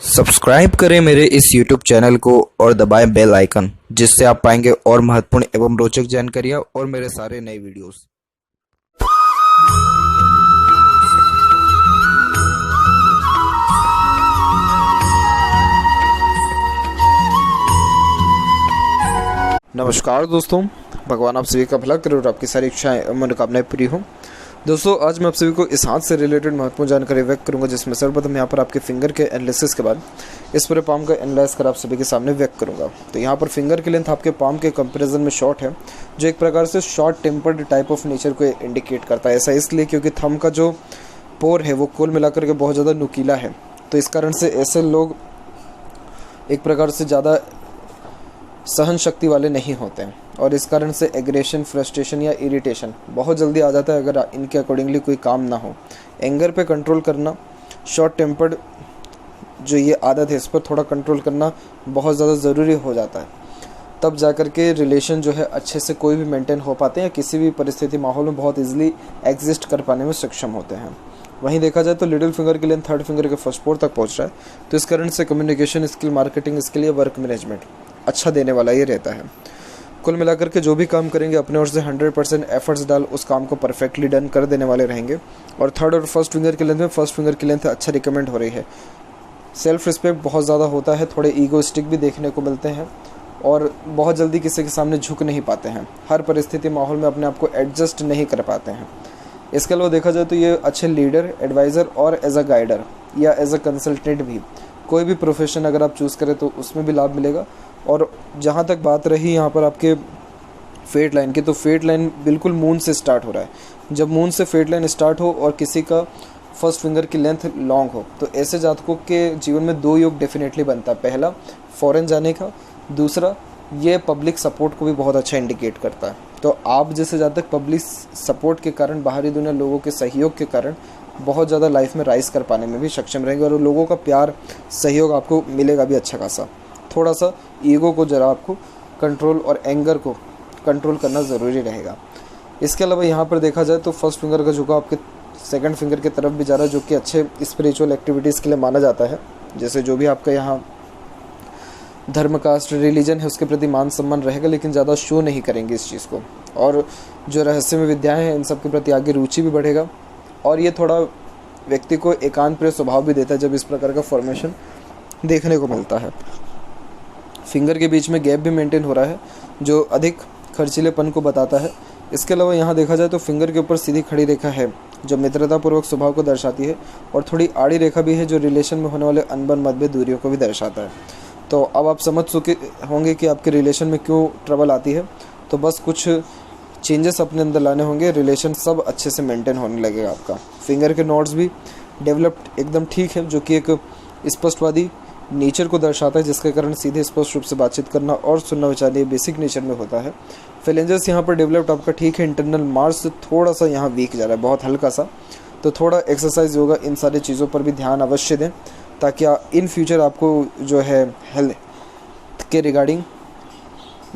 Subscribe करें मेरे इस YouTube चैनल को और दबाएं बेल आइकन, जिससे आप पाएंगे और महत्वपूर्ण एवं रोचक जानकारियां और मेरे सारे नए वीडियोस। नमस्कार दोस्तों, भगवान आप सभी का भला करे और आपकी सारी इच्छाएं और मनोकामनाएं पूरी हों। दोस्तों, आज मैं आप सभी को इस हाथ से रिलेटेड महत्वपूर्ण जानकारी व्यक्त करूंगा, जिसमें सर्वप्रथम यहाँ पर आपके फिंगर के एनालिसिस के बाद इस पूरे पाम का एनालाइज कर आप सभी के सामने व्यक्त करूंगा। तो यहाँ पर फिंगर की लेंथ आपके पाम के कंपैरिजन में शॉर्ट है, जो एक प्रकार से short tempered type of nature को इंडिकेट करता है। ऐसा इसलिए क्योंकि थंब का जो पोर है वो कुल मिलाकर के बहुत ज़्यादा नुकीला है, तो इस कारण से ऐसे लोग एक प्रकार से ज़्यादा सहन शक्ति वाले नहीं होते हैं और इस कारण से एग्रेशन, फ्रस्ट्रेशन या इरिटेशन बहुत जल्दी आ जाता है अगर इनके अकॉर्डिंगली कोई काम ना हो। एंगर पे कंट्रोल करना, शॉर्ट टेम्पर्ड जो ये आदत है इस पर थोड़ा कंट्रोल करना बहुत ज़्यादा ज़रूरी हो जाता है, तब जाकर के रिलेशन जो है अच्छे से कोई भी मेंटेन हो पाते हैं या किसी भी परिस्थिति माहौल में बहुत ईजिली एग्जिस्ट कर पाने में सक्षम होते हैं। वहीं देखा जाए तो लिटिल फिंगर के लेंथ थर्ड फिंगर के फर्स्ट पोर तक पहुंच रहा है, तो इस कारण से कम्युनिकेशन स्किल, मार्केटिंग स्किल या वर्क मैनेजमेंट अच्छा देने वाला ये रहता है। कुल मिलाकर के जो भी काम करेंगे अपने ओर से 100% एफर्ट्स डाल उस काम को परफेक्टली डन कर देने वाले रहेंगे। और थर्ड और फर्स्ट फिंगर की लेंथ में फर्स्ट फिंगर की लेंथ अच्छा रिकमेंड हो रही है। सेल्फ रिस्पेक्ट बहुत ज़्यादा होता है, थोड़े ईगोइस्टिक भी देखने को मिलते हैं और बहुत जल्दी किसी के सामने झुक नहीं पाते हैं, हर परिस्थिति माहौल में अपने आप को एडजस्ट नहीं कर पाते हैं। इसके अलावा देखा जाए तो ये अच्छे लीडर, एडवाइज़र और एज अ गाइडर या एज अ कंसल्टेंट भी कोई भी प्रोफेशन अगर आप चूज़ करें तो उसमें भी लाभ मिलेगा। और जहाँ तक बात रही यहाँ पर आपके फेट लाइन की, तो फेट लाइन बिल्कुल मून से स्टार्ट हो रहा है। जब मून से फेट लाइन स्टार्ट हो और किसी का फर्स्ट फिंगर की लेंथ लॉन्ग हो तो ऐसे जातकों के जीवन में दो योग डेफिनेटली बनता है। पहला फॉरेन जाने का, दूसरा ये पब्लिक सपोर्ट को भी बहुत अच्छा इंडिकेट करता है। तो आप जैसे जातक पब्लिक सपोर्ट के कारण, बाहरी दुनिया लोगों के सहयोग के कारण बहुत ज़्यादा लाइफ में राइज कर पाने में भी सक्षम रहेंगे और लोगों का प्यार, सहयोग आपको मिलेगा भी अच्छा खासा। थोड़ा सा ईगो को जरा आपको कंट्रोल और एंगर को कंट्रोल करना ज़रूरी रहेगा। इसके अलावा यहाँ पर देखा जाए तो फर्स्ट फिंगर का झुकाव आपके सेकंड फिंगर की तरफ भी जा रहा है, जो कि अच्छे स्पिरिचुअल एक्टिविटीज़ के लिए माना जाता है। जैसे जो भी आपका यहाँ धर्म, कास्ट, रिलीजन है उसके प्रति मान सम्मान रहेगा, लेकिन ज़्यादा शो नहीं करेंगे इस चीज़ को। और जो रहस्यमय विद्याएँ हैं इन सब के प्रति आगे रुचि भी बढ़ेगा और ये थोड़ा व्यक्ति को एकांत प्रिय स्वभाव भी देता है जब इस प्रकार का फॉर्मेशन देखने को मिलता है। फिंगर के बीच में गैप भी मेंटेन हो रहा है, जो अधिक खर्चीलेपन को बताता है। इसके अलावा यहाँ देखा जाए तो फिंगर के ऊपर सीधी खड़ी रेखा है जो मित्रतापूर्वक स्वभाव को दर्शाती है और थोड़ी आड़ी रेखा भी है जो रिलेशन में होने वाले अनबन, मतभेद, दूरियों को भी दर्शाता है। तो अब आप समझ चुके होंगे कि आपके रिलेशन में क्यों ट्रबल आती है। तो बस कुछ चेंजेस अपने अंदर लाने होंगे, रिलेशन सब अच्छे से मेंटेन होने लगेगा आपका। फिंगर के नोड्स भी डेवलप्ड एकदम ठीक है, जो कि एक स्पष्टवादी नेचर को दर्शाता है, जिसके कारण सीधे स्पष्ट रूप से बातचीत करना और सुनना विचारना बेसिक नेचर में होता है। फेलेंजर्स यहाँ पर डेवलप्ड आपका ठीक है। इंटरनल मार्स से थोड़ा सा यहाँ वीक जा रहा है, बहुत हल्का सा, तो थोड़ा एक्सरसाइज योगा इन सारी चीज़ों पर भी ध्यान अवश्य दें, ताकि इन फ्यूचर आपको जो है हेल्थ के रिगार्डिंग,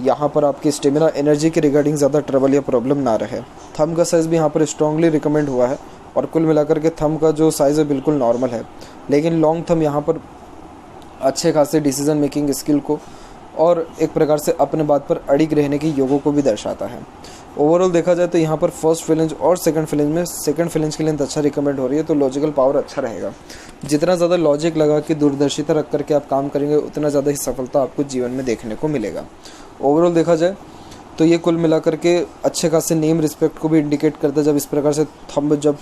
यहाँ पर आपकी स्टेमिना, एनर्जी के रिगार्डिंग ज़्यादा ट्रबल या प्रॉब्लम ना रहे। थंब का साइज़ भी यहाँ पर स्ट्रांगली रिकमेंड हुआ है और कुल मिलाकर के थंब का जो साइज़ है बिल्कुल नॉर्मल है, लेकिन लॉन्ग थंब यहाँ पर अच्छे खासे डिसीजन मेकिंग स्किल को और एक प्रकार से अपने बात पर अड़िग रहने की योगों को भी दर्शाता है। ओवरऑल देखा जाए तो यहाँ पर फर्स्ट फिलेंज और सेकंड फिलेंज में सेकंड फिलेंज की लेंथ अच्छा रिकमेंड हो रही है, तो लॉजिकल पावर अच्छा रहेगा। जितना ज़्यादा लॉजिक लगा के दूरदर्शिता रख करके आप काम करेंगे उतना ज़्यादा ही सफलता आपको जीवन में देखने को मिलेगा। ओवरऑल देखा जाए तो ये कुल मिलाकर के अच्छे खासे नेम रिस्पेक्ट को भी इंडिकेट करता है। जब इस प्रकार से थंब जब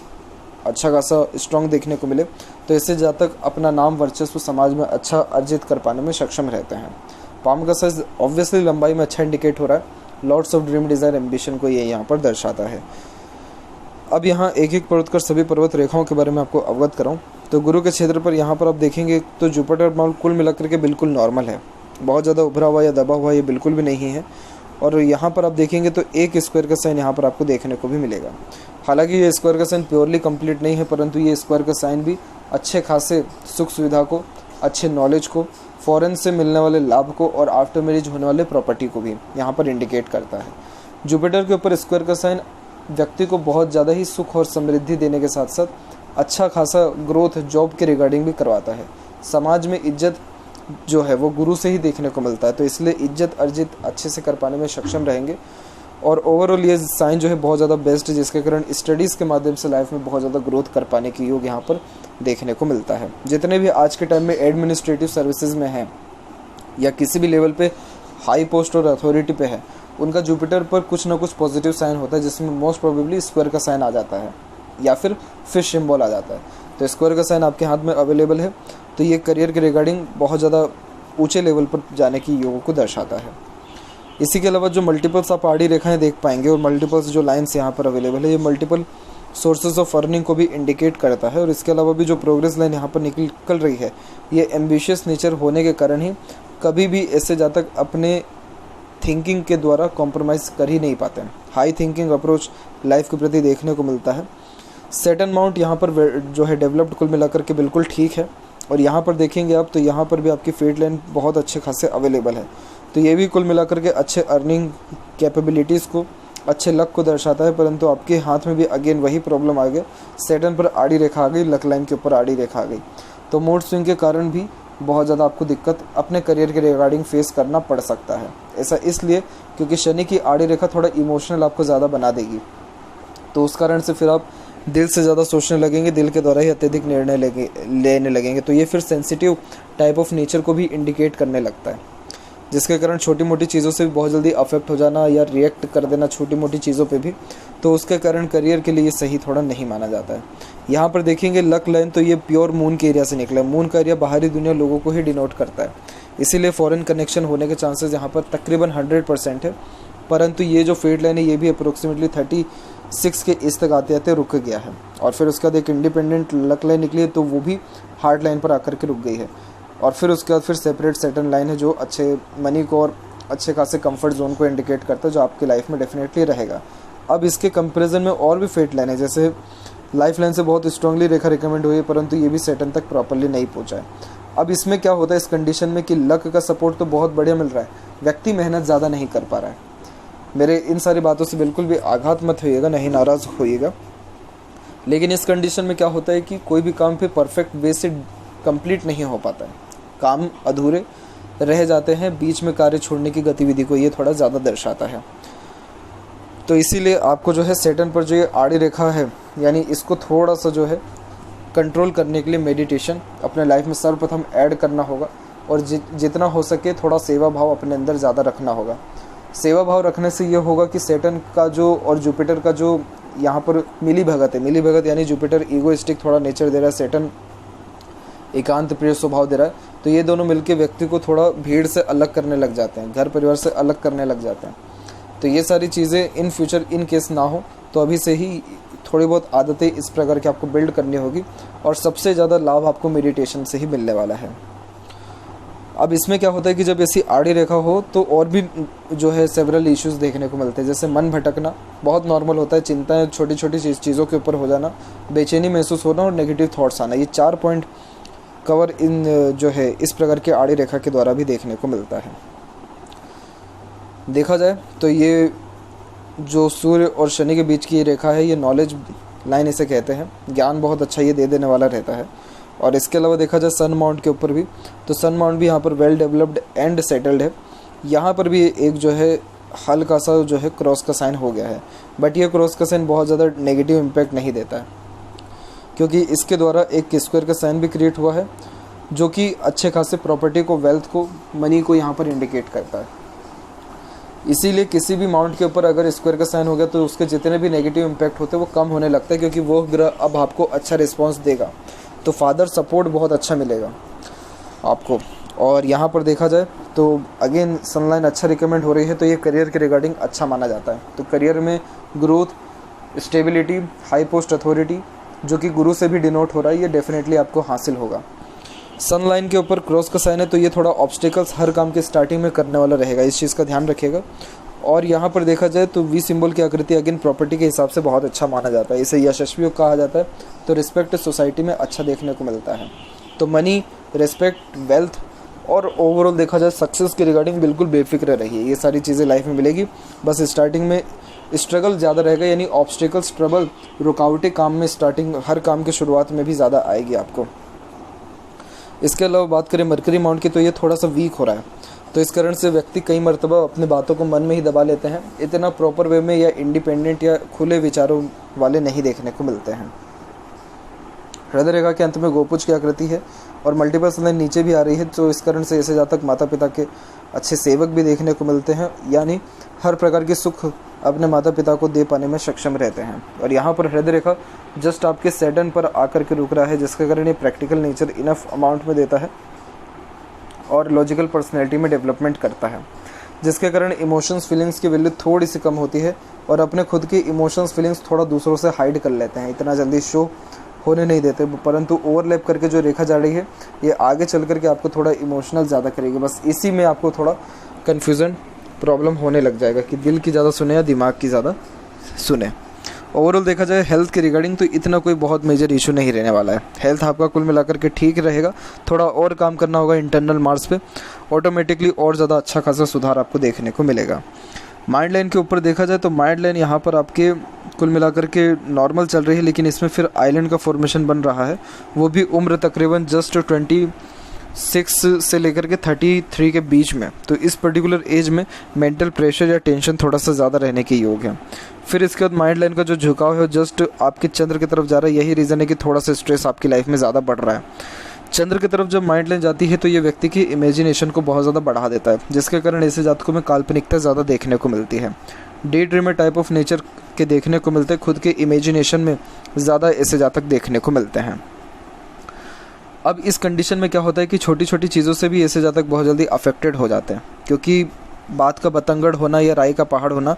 अच्छा खासा स्ट्रॉन्ग देखने को मिले तो इससे जातक अपना नाम, वर्चस्व समाज में अच्छा अर्जित कर पाने में सक्षम रहते हैं। पाम का साइज ऑब्वियसली लंबाई में अच्छा इंडिकेट हो रहा है, lots of dream, desire, ambition को ये यहाँ पर दर्शाता है। अब यहाँ एक एक पर्वत कर सभी पर्वत रेखाओं के बारे में आपको अवगत कराऊँ तो गुरु के क्षेत्र पर यहाँ पर आप देखेंगे तो जुपिटर माल कुल मिलाकर के बिल्कुल नॉर्मल है, बहुत ज़्यादा उभरा हुआ या दबा हुआ ये बिल्कुल भी नहीं है। और यहाँ पर आप देखेंगे तो एक स्क्वायर का साइन यहाँ पर आपको देखने को भी मिलेगा। हालांकि ये स्क्वायर का साइन प्योरली कंप्लीट नहीं है, परंतु ये स्क्वायर का साइन भी अच्छे खासे सुख सुविधा को, अच्छे नॉलेज को, फॉरेन से मिलने वाले लाभ को और आफ्टर मैरिज होने वाले प्रॉपर्टी को भी यहाँ पर इंडिकेट करता है। जुपिटर के ऊपर स्क्वायर का साइन व्यक्ति को बहुत ज़्यादा ही सुख और समृद्धि देने के साथ साथ अच्छा खासा ग्रोथ जॉब के रिगार्डिंग भी करवाता है। समाज में इज्जत जो है वो गुरु से ही देखने को मिलता है, तो इसलिए इज्जत अर्जित अच्छे से कर पाने में सक्षम रहेंगे। और ओवरऑल ये साइन जो है बहुत ज़्यादा बेस्ट है, जिसके कारण स्टडीज़ के माध्यम से लाइफ में बहुत ज़्यादा ग्रोथ कर पाने की योग यहाँ पर देखने को मिलता है। जितने भी आज के टाइम में एडमिनिस्ट्रेटिव सर्विसेज में हैं या किसी भी लेवल पे हाई पोस्ट और अथॉरिटी पे है, उनका जुपिटर पर कुछ ना कुछ पॉजिटिव साइन होता है, जिसमें मोस्ट प्रोबेबली स्क्वायर का साइन आ जाता है या फिर फिश सिंबल आ जाता है। तो स्क्वायर का साइन आपके हाथ में अवेलेबल है, तो ये करियर के रिगार्डिंग बहुत ज़्यादा ऊंचे लेवल पर जाने की योग को दर्शाता है। इसी के अलावा जो मल्टीपल्स आप आड़ी रेखाएं देख पाएंगे और मल्टीपल्स जो लाइंस यहाँ पर अवेलेबल है, ये मल्टीपल सोर्सेज ऑफ अर्निंग को भी इंडिकेट करता है। और इसके अलावा भी जो प्रोग्रेस लाइन यहाँ पर निकल रही है, ये एम्बिशियस नेचर होने के कारण ही कभी भी ऐसे जातक अपने थिंकिंग के द्वारा कॉम्प्रोमाइज़ कर ही नहीं पाते हैं। हाई थिंकिंग अप्रोच लाइफ के प्रति देखने को मिलता है। सैटर्न माउंट यहाँ पर जो है डेवलप्ड कुल मिलाकर के बिल्कुल ठीक है। और यहाँ पर देखेंगे आप तो यहाँ पर भी आपकी फेट लाइन बहुत अच्छे खासे अवेलेबल है, तो ये भी कुल मिलाकर के अच्छे अर्निंग कैपेबिलिटीज़ को, अच्छे लक को दर्शाता है। परंतु आपके हाथ में भी अगेन वही प्रॉब्लम आ गया, सैटर्न पर आड़ी रेखा आ गई, लक लाइन के ऊपर आड़ी रेखा आ गई, तो मूड स्विंग के कारण भी बहुत ज़्यादा आपको दिक्कत अपने करियर के रिगार्डिंग फेस करना पड़ सकता है। ऐसा इसलिए क्योंकि शनि की आड़ी रेखा थोड़ा इमोशनल आपको ज़्यादा बना देगी, तो उस कारण से फिर आप दिल से ज़्यादा सोचने लगेंगे, दिल के द्वारा ही अत्यधिक निर्णय लेने लगेंगे। तो ये फिर सेंसिटिव टाइप ऑफ नेचर को भी इंडिकेट करने लगता है, जिसके कारण छोटी मोटी चीज़ों से भी बहुत जल्दी अफेक्ट हो जाना या रिएक्ट कर देना छोटी मोटी चीज़ों पे भी, तो उसके कारण करियर के लिए ये सही थोड़ा नहीं माना जाता है। यहाँ पर देखेंगे लक लाइन, तो ये प्योर मून के एरिया से निकला है। मून का एरिया बाहरी दुनिया लोगों को ही डिनोट करता है, इसीलिए फॉरेन कनेक्शन होने के चांसेस यहाँ पर तकरीबन 100% है। परंतु ये जो फेट लाइन है ये भी अप्रोक्सीमेटली 36 के इस तक आते आते रुक गया है। और फिर उसके बाद एक इंडिपेंडेंट लक लाइन निकली है, तो वो भी हार्ड लाइन पर आकर के रुक गई है। और फिर उसके बाद फिर सेपरेट सैटर्न लाइन है, जो अच्छे मनी को और अच्छे खासे कंफर्ट जोन को इंडिकेट करता है, जो आपकी लाइफ में डेफिनेटली रहेगा। अब इसके कंपैरिजन में और भी फेट लाइन है, जैसे लाइफ लाइन से बहुत स्ट्रांगली रेखा रिकमेंड हुई है, परंतु ये भी सैटर्न तक प्रॉपरली नहीं पहुंचा है। अब इसमें क्या होता है इस कंडीशन में कि लक का सपोर्ट तो बहुत बढ़िया मिल रहा है, व्यक्ति मेहनत ज़्यादा नहीं कर पा रहा है। मेरे इन सारी बातों से बिल्कुल भी आघात मत होइएगा, नहीं नाराज़ होइएगा। लेकिन इस कंडीशन में क्या होता है कि कोई भी काम पे परफेक्ट वे से कंप्लीट नहीं हो पाता है, काम अधूरे रह जाते हैं, बीच में कार्य छोड़ने की गतिविधि को ये थोड़ा ज़्यादा दर्शाता है। तो इसीलिए आपको जो है सैटर्न पर जो ये आड़ी रेखा है, यानी इसको थोड़ा सा जो है कंट्रोल करने के लिए मेडिटेशन अपने लाइफ में सर्वप्रथम ऐड करना होगा। और जितना हो सके थोड़ा सेवा भाव अपने अंदर ज़्यादा रखना होगा। सेवा भाव रखने से ये होगा कि सैटर्न का जो और जुपिटर का जो यहाँ पर मिली भगत है, मिली भगत यानी जुपिटर ईगोइस्टिक थोड़ा नेचर दे रहा है, सैटर्न एकांत प्रिय स्वभाव दे रहा है, तो ये दोनों मिलके व्यक्ति को थोड़ा भीड़ से अलग करने लग जाते हैं, घर परिवार से अलग करने लग जाते हैं। तो ये सारी चीज़ें इन फ्यूचर इन केस ना हो तो अभी से ही थोड़ी बहुत आदतें इस प्रकार की आपको बिल्ड करनी होगी, और सबसे ज़्यादा लाभ आपको मेडिटेशन से ही मिलने वाला है। अब इसमें क्या होता है कि जब ऐसी आड़ी रेखा हो तो और भी जो है सेवरल इश्यूज देखने को मिलते हैं, जैसे मन भटकना बहुत नॉर्मल होता है, चिंताएं छोटी छोटी चीज़ों के ऊपर हो जाना, बेचैनी महसूस होना और नेगेटिव थॉट्स आना, ये 4 पॉइंट कवर इन जो है इस प्रकार के आड़ी रेखा के द्वारा भी देखने को मिलता है। देखा जाए तो ये जो सूर्य और शनि के बीच की ये रेखा है, ये नॉलेज लाइन इसे कहते हैं, ज्ञान बहुत अच्छा ये दे देने वाला रहता है। और इसके अलावा देखा जाए सन माउंट के ऊपर भी, तो सन माउंट भी यहाँ पर वेल डेवलप्ड एंड सेटल्ड है। यहाँ पर भी एक जो है हल्का सा जो है क्रॉस का साइन हो गया है, बट ये क्रॉस का साइन बहुत ज़्यादा नेगेटिव इम्पैक्ट नहीं देता है, क्योंकि इसके द्वारा एक स्क्वायर का साइन भी क्रिएट हुआ है, जो कि अच्छे खासे प्रॉपर्टी को, वेल्थ को, मनी को यहाँ पर इंडिकेट करता है। इसीलिए किसी भी माउंट के ऊपर अगर स्क्वायर का साइन हो गया तो उसके जितने भी नेगेटिव इम्पैक्ट होते हैं वो कम होने लगता है, क्योंकि वो ग्रह अब आपको अच्छा रिस्पॉन्स देगा, तो फादर सपोर्ट बहुत अच्छा मिलेगा आपको। और यहाँ पर देखा जाए तो अगेन सनलाइन अच्छा रिकमेंड हो रही है, तो ये करियर के रिगार्डिंग अच्छा माना जाता है। तो करियर में growth, stability, high post authority जो कि गुरु से भी डिनोट हो रहा है, ये डेफिनेटली आपको हासिल होगा। सनलाइन के ऊपर क्रॉस का साइन है, तो ये थोड़ा ऑब्स्टिकल्स हर काम के स्टार्टिंग में करने वाला रहेगा, इस चीज़ का ध्यान रखिएगा। और यहाँ पर देखा जाए तो वी सिंबल की आकृति अगेन प्रॉपर्टी के हिसाब से बहुत अच्छा माना जाता है, इसे यशस्वी कहा जाता है, तो रिस्पेक्ट सोसाइटी में अच्छा देखने को मिलता है। तो मनी, रिस्पेक्ट, वेल्थ और ओवरऑल देखा जाए सक्सेस के रिगार्डिंग बिल्कुल बेफिक्र रहिए, ये सारी चीज़ें लाइफ में मिलेगी। बस स्टार्टिंग में स्ट्रगल ज़्यादा रहेगा, यानी ऑब्स्टिकल्स, ट्रबल, रुकावटें काम में स्टार्टिंग हर काम की शुरुआत में भी ज़्यादा आएगी आपको। इसके अलावा बात करें मरकरी माउंट की, तो ये थोड़ा सा वीक हो रहा है, तो इस कारण से व्यक्ति कई मरतबा अपने बातों को मन में ही दबा लेते हैं, इतना प्रॉपर वे में या इंडिपेंडेंट या खुले विचारों वाले नहीं देखने को मिलते हैं। हृदय रेखा के अंत में गोपुज की आकृति है और मल्टीपल लाइन नीचे भी आ रही है, तो इस कारण से ऐसे जातक माता पिता के अच्छे सेवक भी देखने को मिलते हैं, यानी हर प्रकार के सुख अपने माता पिता को दे पाने में सक्षम रहते हैं। और यहाँ पर हृदय रेखा जस्ट आपके सैटर्न पर आकर के रुक रहा है, जिसके कारण ये प्रैक्टिकल नेचर इनफ अमाउंट में देता है और लॉजिकल पर्सनैलिटी में डेवलपमेंट करता है, जिसके कारण इमोशंस फीलिंग्स की वैल्यू थोड़ी सी कम होती है और अपने खुद की इमोशंस फीलिंग्स थोड़ा दूसरों से हाइड कर लेते हैं, इतना जल्दी शो होने नहीं देते। परंतु ओवरलैप करके जो रेखा जा रही है ये आगे चल करके आपको थोड़ा इमोशनल ज़्यादा करेगी, बस इसी में आपको थोड़ा कन्फ्यूज़न प्रॉब्लम होने लग जाएगा कि दिल की ज़्यादा सुने या दिमाग की ज़्यादा सुने। ओवरऑल देखा जाए हेल्थ के रिगार्डिंग तो इतना कोई बहुत मेजर इशू नहीं रहने वाला है, हेल्थ आपका कुल मिलाकर के ठीक रहेगा। थोड़ा और काम करना होगा इंटरनल मार्स पे, ऑटोमेटिकली और ज़्यादा अच्छा खासा सुधार आपको देखने को मिलेगा। माइंड लाइन के ऊपर देखा जाए तो माइंड लाइन यहाँ पर आपके कुल मिलाकर के नॉर्मल चल रही है, लेकिन इसमें फिर आइलैंड का फॉर्मेशन बन रहा है, वो भी उम्र तकरीबन जस्ट 26 से लेकर के 33 के बीच में। तो इस पर्टिकुलर एज में मेंटल प्रेशर या टेंशन थोड़ा सा ज़्यादा रहने के योग है। फिर इसके बाद माइंड लाइन का जो झुकाव है जस्ट आपके चंद्र की तरफ जा रहा है, यही रीज़न है कि थोड़ा सा स्ट्रेस आपकी लाइफ में ज़्यादा बढ़ रहा है। चंद्र की तरफ जब माइंड लाइन जाती है तो ये व्यक्ति की इमेजिनेशन को बहुत ज़्यादा बढ़ा देता है, जिसके कारण ऐसे जातकों में काल्पनिकता ज़्यादा देखने को मिलती है। Day dreamer type of nature के देखने को मिलते हैं, खुद के इमेजिनेशन में ज़्यादा ऐसे जातक देखने को मिलते हैं। अब इस कंडीशन में क्या होता है कि छोटी छोटी चीज़ों से भी ऐसे जातक बहुत जल्दी अफेक्टेड हो जाते हैं, क्योंकि बात का बतंगड़ होना या राई का पहाड़ होना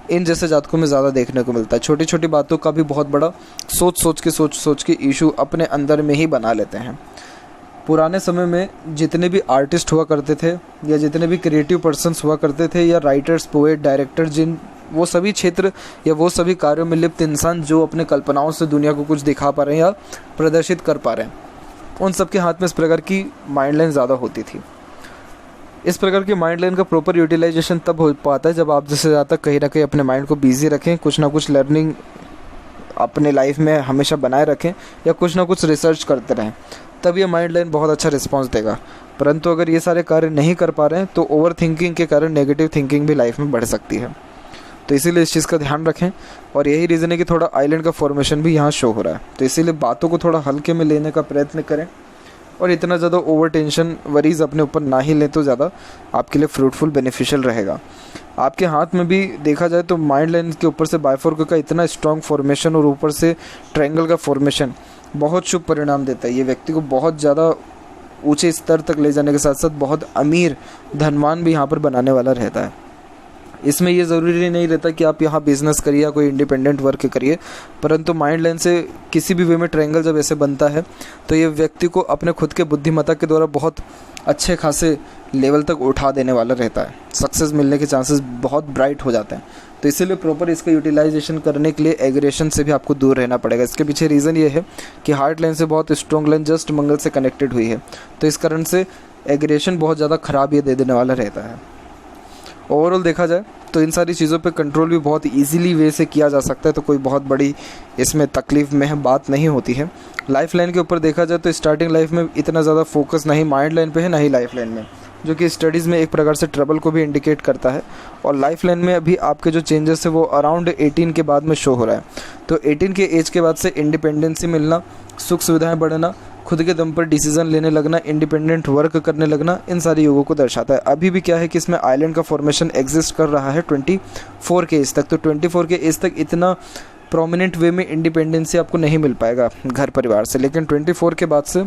इन जैसे जातकों में ज़्यादा देखने को मिलता है। छोटी छोटी बातों का भी बहुत बड़ा सोच के इशू अपने अंदर में ही बना लेते हैं। पुराने समय में जितने भी आर्टिस्ट हुआ करते थे या जितने भी क्रिएटिव पर्सन्स हुआ करते थे या राइटर्स, पोएट, डायरेक्टर, जिन वो सभी क्षेत्र या वो सभी कार्यों में लिप्त इंसान जो अपने कल्पनाओं से दुनिया को कुछ दिखा पा रहे हैं या प्रदर्शित कर पा रहे हैं, उन सबके हाथ में इस प्रकार की माइंड लाइन ज़्यादा होती थी। इस प्रकार की माइंड लाइन का प्रॉपर यूटिलाइजेशन तब हो पाता है जब आप जैसे ज़्यादा कहीं ना कहीं अपने माइंड को बिजी रखें, कुछ ना कुछ लर्निंग अपने लाइफ में हमेशा बनाए रखें या कुछ ना कुछ रिसर्च करते रहें, तब ये माइंड लाइन बहुत अच्छा रिस्पॉन्स देगा। परंतु अगर ये सारे कार्य नहीं कर पा रहे हैं तो ओवर थिंकिंग के कारण नेगेटिव थिंकिंग भी लाइफ में बढ़ सकती है। तो इसीलिए इस चीज़ का ध्यान रखें और यही रीज़न है कि थोड़ा आइलैंड का फॉर्मेशन भी यहाँ शो हो रहा है। तो इसीलिए बातों को थोड़ा हल्के में लेने का प्रयत्न करें और इतना ज़्यादा ओवर टेंशन वरीज अपने ऊपर ना ही लें तो ज़्यादा आपके लिए फ्रूटफुल बेनिफिशियल रहेगा। आपके हाथ में भी देखा जाए तो माइंड लाइन के ऊपर से बाइफोर्क का इतना स्ट्रॉन्ग फॉर्मेशन और ऊपर से ट्रायंगल का फॉर्मेशन बहुत शुभ परिणाम देता है। ये व्यक्ति को बहुत ज़्यादा ऊंचे स्तर तक ले जाने के साथ साथ बहुत अमीर धनवान भी यहाँ पर बनाने वाला रहता है। इसमें ये ज़रूरी नहीं रहता कि आप यहाँ बिजनेस करिए या कोई इंडिपेंडेंट वर्क करिए, परंतु माइंड लाइन से किसी भी वे में ट्रायंगल जब ऐसे बनता है तो ये व्यक्ति को अपने खुद के बुद्धिमत्ता के द्वारा बहुत अच्छे खासे लेवल तक उठा देने वाला रहता है। सक्सेस मिलने के चांसेस बहुत ब्राइट हो जाते हैं। तो इसीलिए प्रॉपर इसका यूटिलाइजेशन करने के लिए एग्रेशन से भी आपको दूर रहना पड़ेगा। इसके पीछे रीज़न ये है कि हार्ट लाइन से बहुत स्ट्रॉन्ग लाइन जस्ट मंगल से कनेक्टेड हुई है, तो इस कारण से एग्रेशन बहुत ज़्यादा ख़राब ये दे देने वाला रहता है। ओवरऑल देखा जाए तो इन सारी चीज़ों पे कंट्रोल भी बहुत इजीली वे से किया जा सकता है, तो कोई बहुत बड़ी इसमें तकलीफ में बात नहीं होती है। लाइफ लाइन के ऊपर देखा जाए तो स्टार्टिंग लाइफ में इतना ज़्यादा फोकस ना ही माइंड लाइन पे है ना ही लाइफ लाइन में, जो कि स्टडीज़ में एक प्रकार से ट्रबल को भी इंडिकेट करता है। और लाइफ लाइन में अभी आपके जो चेंजेस है वो अराउंड 18 के बाद में शो हो रहा है। तो 18 के एज के बाद से इंडिपेंडेंसी मिलना, सुख सुविधाएँ बढ़ना, खुद के दम पर डिसीजन लेने लगना, इंडिपेंडेंट वर्क करने लगना, इन सारी योगों को दर्शाता है। अभी भी क्या है कि इसमें आइलैंड का फॉर्मेशन एग्जिस्ट कर रहा है 24 के एज तक। तो 24 के एज तक इतना प्रोमिनेंट वे में इंडिपेंडेंसी आपको नहीं मिल पाएगा घर परिवार से, लेकिन 24 के बाद से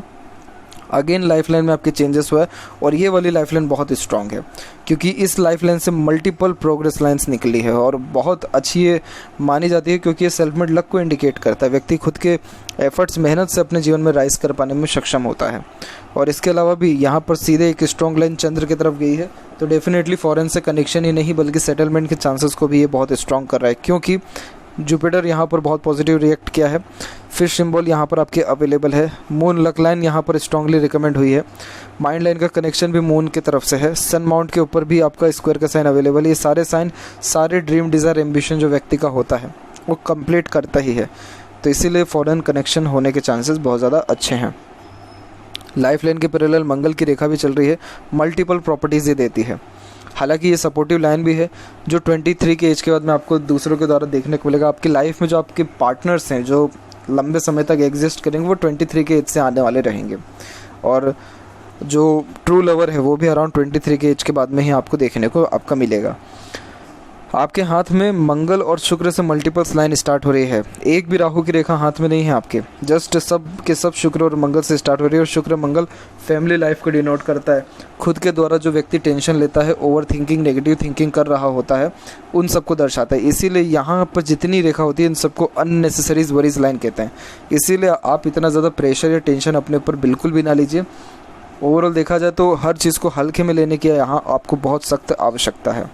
अगेन लाइफ लाइन में आपके चेंजेस हुआ है। और ये वाली लाइफ लाइन बहुत स्ट्रॉन्ग है क्योंकि इस लाइफ लाइन से मल्टीपल प्रोग्रेस लाइन्स निकली है और बहुत अच्छी ये मानी जाती है क्योंकि ये सेल्फ मेड लक को इंडिकेट करता है। व्यक्ति खुद के एफर्ट्स, मेहनत से अपने जीवन में राइज कर पाने में सक्षम होता है। और इसके अलावा भी यहाँ पर सीधे एक स्ट्रॉन्ग लाइन चंद्र की तरफ गई है, तो डेफिनेटली फॉरेन से कनेक्शन ही नहीं बल्कि सेटलमेंट के चांसेस को भी ये बहुत स्ट्रॉन्ग कर रहा है, क्योंकि जुपिटर यहाँ पर बहुत पॉजिटिव रिएक्ट किया है। फिश सिंबल यहाँ पर आपके अवेलेबल है। मून लक लाइन यहाँ पर स्ट्रांगली रिकमेंड हुई है। माइंड लाइन का कनेक्शन भी मून की तरफ से है। सन माउंट के ऊपर भी आपका स्क्वायर का साइन अवेलेबल है। ये सारे साइन सारे ड्रीम, डिज़ायर, एम्बिशन जो व्यक्ति का होता है वो कंप्लीट करता ही है। तो इसीलिए फॉरेन कनेक्शन होने के चांसेस बहुत ज़्यादा अच्छे हैं। लाइफ लाइन के पैरेलल मंगल की रेखा भी चल रही है, मल्टीपल प्रॉपर्टीज़ ये देती है। हालांकि ये सपोर्टिव लाइन भी है जो 23 के एज के बाद में आपको दूसरों के द्वारा देखने को मिलेगा। आपकी लाइफ में जो आपके पार्टनर्स हैं जो लंबे समय तक एग्जिस्ट करेंगे वो 23 के एज से आने वाले रहेंगे, और जो ट्रू लवर है वो भी अराउंड 23 के एज के बाद में ही आपको देखने को आपका मिलेगा। आपके हाथ में मंगल और शुक्र से मल्टीपल्स लाइन स्टार्ट हो रही है, एक भी राहु की रेखा हाथ में नहीं है आपके, जस्ट सब के सब शुक्र और मंगल से स्टार्ट हो रही है। और शुक्र मंगल फैमिली लाइफ को डिनोट करता है। खुद के द्वारा जो व्यक्ति टेंशन लेता है, ओवर थिंकिंग, नेगेटिव थिंकिंग कर रहा होता है, उन सबको दर्शाता है। इसीलिए यहाँ पर जितनी रेखा होती है इन सबको अननेसेसरीज वरीज लाइन कहते हैं। इसीलिए आप इतना ज़्यादा प्रेशर या टेंशन अपने ऊपर बिल्कुल भी ना लीजिए। ओवरऑल देखा जाए तो हर चीज़ को हल्के में लेने की यहाँ आपको बहुत सख्त आवश्यकता है।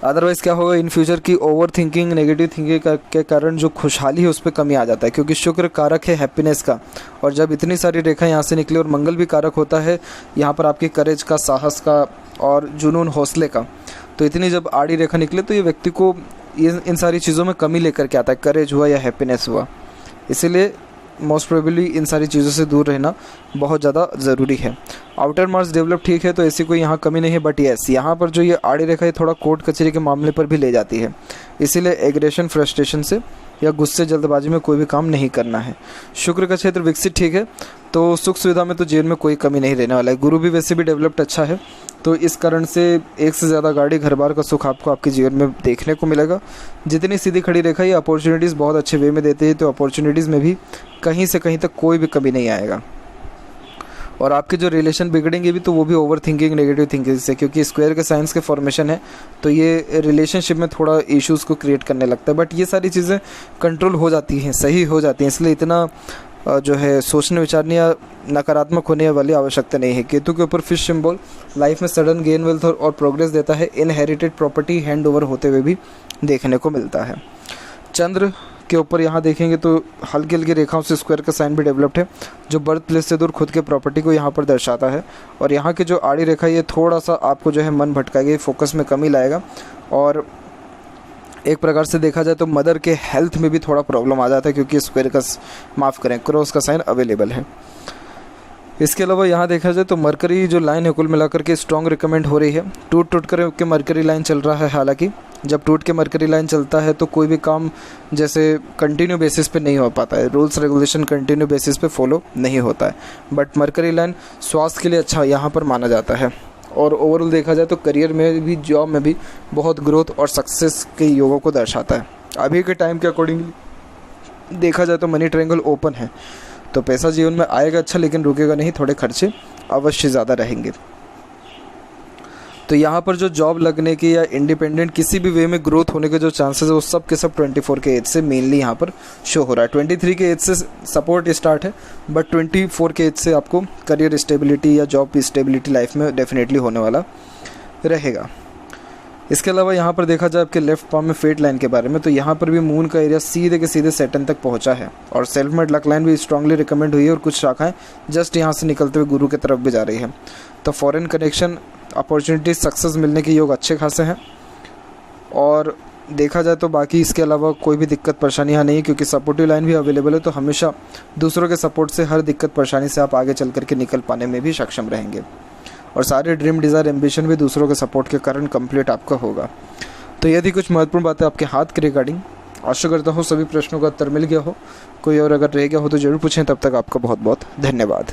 अदरवाइज़ क्या होगा इन फ्यूचर की ओवर थिंकिंग, नेगेटिव थिंकिंग के कारण जो खुशहाली है उस पर कमी आ जाता है, क्योंकि शुक्र कारक है हैप्पीनेस का। और जब इतनी सारी रेखा यहाँ से निकले, और मंगल भी कारक होता है यहाँ पर आपके करेज का, साहस का और जुनून, हौसले का, तो इतनी जब आड़ी रेखा निकले तो ये व्यक्ति को इन सारी चीज़ों में कमी लेकर के आता है, करेज हुआ या हैप्पीनेस हुआ। इसीलिए मोस्ट प्रोबेबली इन सारी चीज़ों से दूर रहना बहुत ज़्यादा ज़रूरी है। आउटर मार्क्स डेवलप ठीक है तो ऐसी कोई यहाँ कमी नहीं है, बट यस यहाँ पर जो ये आड़ी रेखा है थोड़ा कोर्ट कचहरी के मामले पर भी ले जाती है। इसीलिए एग्रेशन, फ्रस्ट्रेशन से या गुस्से, जल्दबाजी में कोई भी काम नहीं करना है। शुक्र का क्षेत्र विकसित ठीक है तो सुख सुविधा में तो जीवन में कोई कमी नहीं रहने वाला है। गुरु भी वैसे भी डेवलप्ड अच्छा है, तो इस कारण से एक से ज़्यादा गाड़ी, घर बार का सुख आपको आपके जीवन में देखने को मिलेगा। जितनी सीधी खड़ी रेखा ये अपॉर्चुनिटीज़ बहुत अच्छे वे में देती है, तो अपॉर्चुनिटीज़ में भी कहीं से कहीं तक कोई भी कमी नहीं आएगा। और आपके जो रिलेशन बिगड़ेंगे भी तो वो भी ओवर थिंकिंग, नेगेटिव थिंकिंग से, क्योंकि स्क्वायर के साइंस के फॉर्मेशन है तो ये रिलेशनशिप में थोड़ा इश्यूज़ को क्रिएट करने लगता है। बट ये सारी चीज़ें कंट्रोल हो जाती हैं, सही हो जाती हैं, इसलिए इतना जो है सोचने विचारने या नकारात्मक होने वाली आवश्यकता नहीं है। केतु के ऊपर फिश सिंबल लाइफ में सडन गेन, वेल्थ और प्रोग्रेस देता है। इनहेरिटेड प्रॉपर्टी हैंड ओवर होते हुए भी देखने को मिलता है। चंद्र के ऊपर यहाँ देखेंगे तो हल्की हल्की रेखाओं से स्क्वायर का साइन भी डेवलप्ड है, जो बर्थ प्लेस से दूर खुद के प्रॉपर्टी को यहाँ पर दर्शाता है। और यहाँ की जो आड़ी रेखा ये थोड़ा सा आपको जो है मन भटकाएगी, फोकस में कमी लाएगा, और एक प्रकार से देखा जाए तो मदर के हेल्थ में भी थोड़ा प्रॉब्लम आ जाता है, क्योंकि स्क्वायर का माफ़ करें क्रॉस का साइन अवेलेबल है। इसके अलावा यहाँ देखा जाए तो मरकरी जो लाइन है कुल मिलाकर के स्ट्रॉन्ग रिकमेंड हो रही है। टूट कर के मरकरी लाइन चल रहा है। हालांकि जब टूट के मरकरी लाइन चलता है तो कोई भी काम जैसे कंटिन्यू बेसिस पे नहीं हो पाता है, रूल्स रेगुलेशन कंटिन्यू बेसिस पे फॉलो नहीं होता है। बट मरकरी लाइन स्वास्थ्य के लिए अच्छा यहाँ पर माना जाता है। और ओवरऑल देखा जाए तो करियर में भी, जॉब में भी बहुत ग्रोथ और सक्सेस के योगों को दर्शाता है। अभी के टाइम के अकॉर्डिंगली देखा जाए तो मनी ट्रायंगल ओपन है, तो पैसा जीवन में आएगा अच्छा, लेकिन रुकेगा नहीं, थोड़े खर्चे अवश्य ज़्यादा रहेंगे। तो यहाँ पर जो जॉब लगने की या इंडिपेंडेंट किसी भी वे में ग्रोथ होने के जो चांसेस है वो सब के सब 24 के एज से मेनली यहाँ पर शो हो रहा है। 23 के एज से सपोर्ट स्टार्ट है, बट 24 के एज से आपको करियर स्टेबिलिटी या जॉब स्टेबिलिटी लाइफ में डेफिनेटली होने वाला रहेगा। इसके अलावा यहाँ पर देखा जाए आपके लेफ्ट पाम में फेट लाइन के बारे में, तो यहाँ पर भी मून का एरिया सीधे के सीधे सैटर्न तक पहुँचा है, और सेल्फ मेड लक लाइन भी स्ट्रांगली रिकमेंड हुई है, और कुछ शाखाएं जस्ट यहाँ से निकलते हुए गुरु की तरफ भी जा रही है। तो फॉरेन कनेक्शन, अपॉर्चुनिटी, सक्सेस मिलने के योग अच्छे खासे हैं। और देखा जाए तो बाकी इसके अलावा कोई भी दिक्कत परेशानी यहाँ नहीं है, क्योंकि सपोर्टिव लाइन भी अवेलेबल है। तो हमेशा दूसरों के सपोर्ट से हर दिक्कत परेशानी से आप आगे चल करके निकल पाने में भी सक्षम रहेंगे, और सारे ड्रीम, डिज़ायर, एम्बिशन भी दूसरों के सपोर्ट के कारण कंप्लीट आपका होगा। तो ये थी कुछ महत्वपूर्ण बातें आपके हाथ के रिगार्डिंग। आशा करता हूँ सभी प्रश्नों का उत्तर मिल गया हो। कोई और अगर रह गया हो तो ज़रूर पूछें। तब तक आपका बहुत बहुत धन्यवाद।